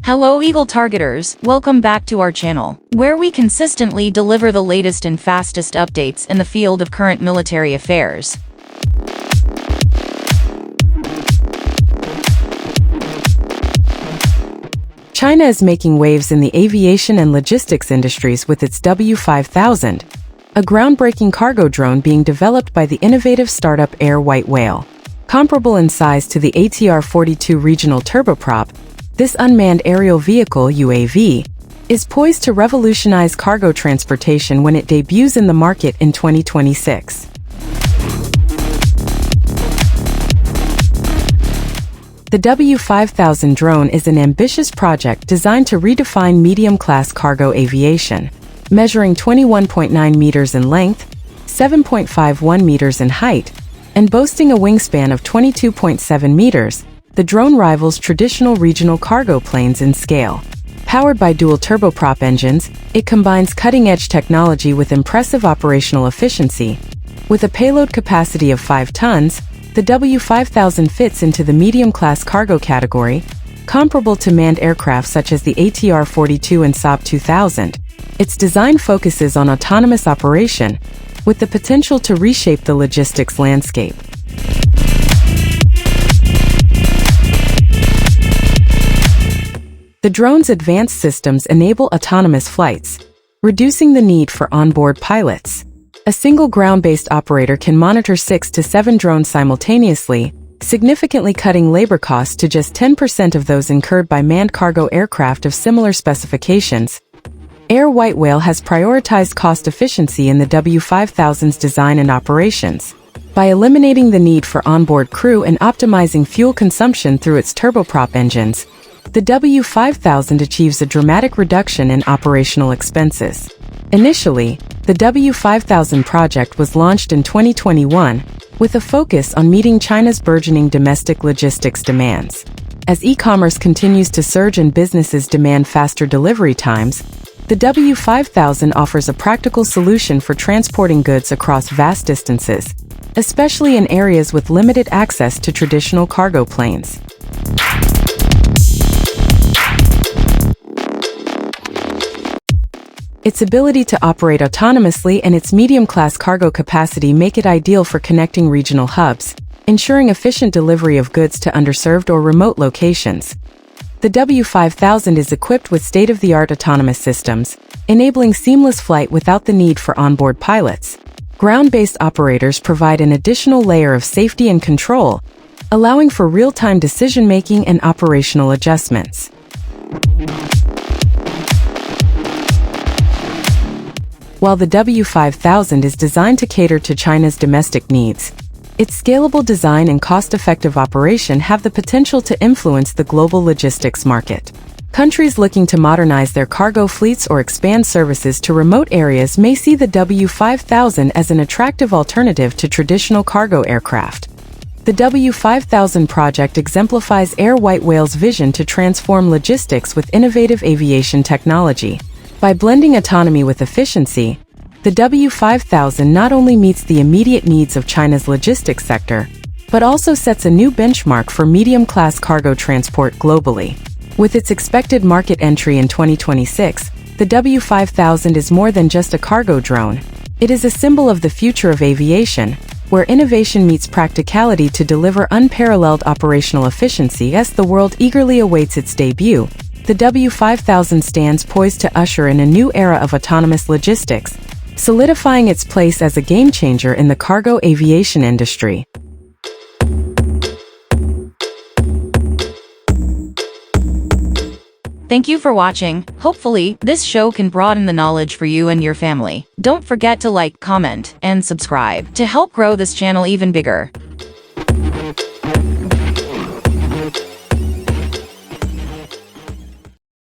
Hello Eagle Targeters, welcome back to our channel, where we consistently deliver the latest and fastest updates in the field of current military affairs. China is making waves in the aviation and logistics industries with its W500, a groundbreaking cargo drone being developed by the innovative startup Air White Whale. Comparable in size to the ATR-42 regional turboprop, this unmanned aerial vehicle (UAV) is poised to revolutionize cargo transportation when it debuts in the market in 2026. The W500 drone is an ambitious project designed to redefine medium-class cargo aviation. Measuring 21.9 meters in length, 7.51 meters in height, and boasting a wingspan of 22.7 meters, the drone rivals traditional regional cargo planes in scale. Powered by dual turboprop engines, it combines cutting-edge technology with impressive operational efficiency. With a payload capacity of 5 tons, the W500 fits into the medium-class cargo category, comparable to manned aircraft such as the ATR-42 and Saab 2000. Its design focuses on autonomous operation, with the potential to reshape the logistics landscape. The drone's advanced systems enable autonomous flights, reducing the need for onboard pilots. A single ground-based operator can monitor 6 to 7 drones simultaneously, significantly cutting labor costs to just 10% of those incurred by manned cargo aircraft of similar specifications. Air White Whale has prioritized cost efficiency in the W500's design and operations. By eliminating the need for onboard crew and optimizing fuel consumption through its turboprop engines, the W500 achieves a dramatic reduction in operational expenses. Initially, the W500 project was launched in 2021, with a focus on meeting China's burgeoning domestic logistics demands. As e-commerce continues to surge and businesses demand faster delivery times, the W500 offers a practical solution for transporting goods across vast distances, especially in areas with limited access to traditional cargo planes. Its ability to operate autonomously and its medium-class cargo capacity make it ideal for connecting regional hubs, ensuring efficient delivery of goods to underserved or remote locations. The W500 is equipped with state-of-the-art autonomous systems, enabling seamless flight without the need for onboard pilots. Ground-based operators provide an additional layer of safety and control, allowing for real-time decision-making and operational adjustments. While the W500 is designed to cater to China's domestic needs, its scalable design and cost-effective operation have the potential to influence the global logistics market. Countries looking to modernize their cargo fleets or expand services to remote areas may see the W500 as an attractive alternative to traditional cargo aircraft. The W500 project exemplifies Air White Whale's vision to transform logistics with innovative aviation technology. By blending autonomy with efficiency, the W500 not only meets the immediate needs of China's logistics sector, but also sets a new benchmark for medium-class cargo transport globally. With its expected market entry in 2026, the W500 is more than just a cargo drone. It is a symbol of the future of aviation, where innovation meets practicality to deliver unparalleled operational efficiency. As the world eagerly awaits its debut, the W500 stands poised to usher in a new era of autonomous logistics, solidifying its place as a game-changer in the cargo aviation industry. Thank you for watching. Hopefully, this show can broaden the knowledge for you and your family. Don't forget to like, comment, and subscribe to help grow this channel even bigger.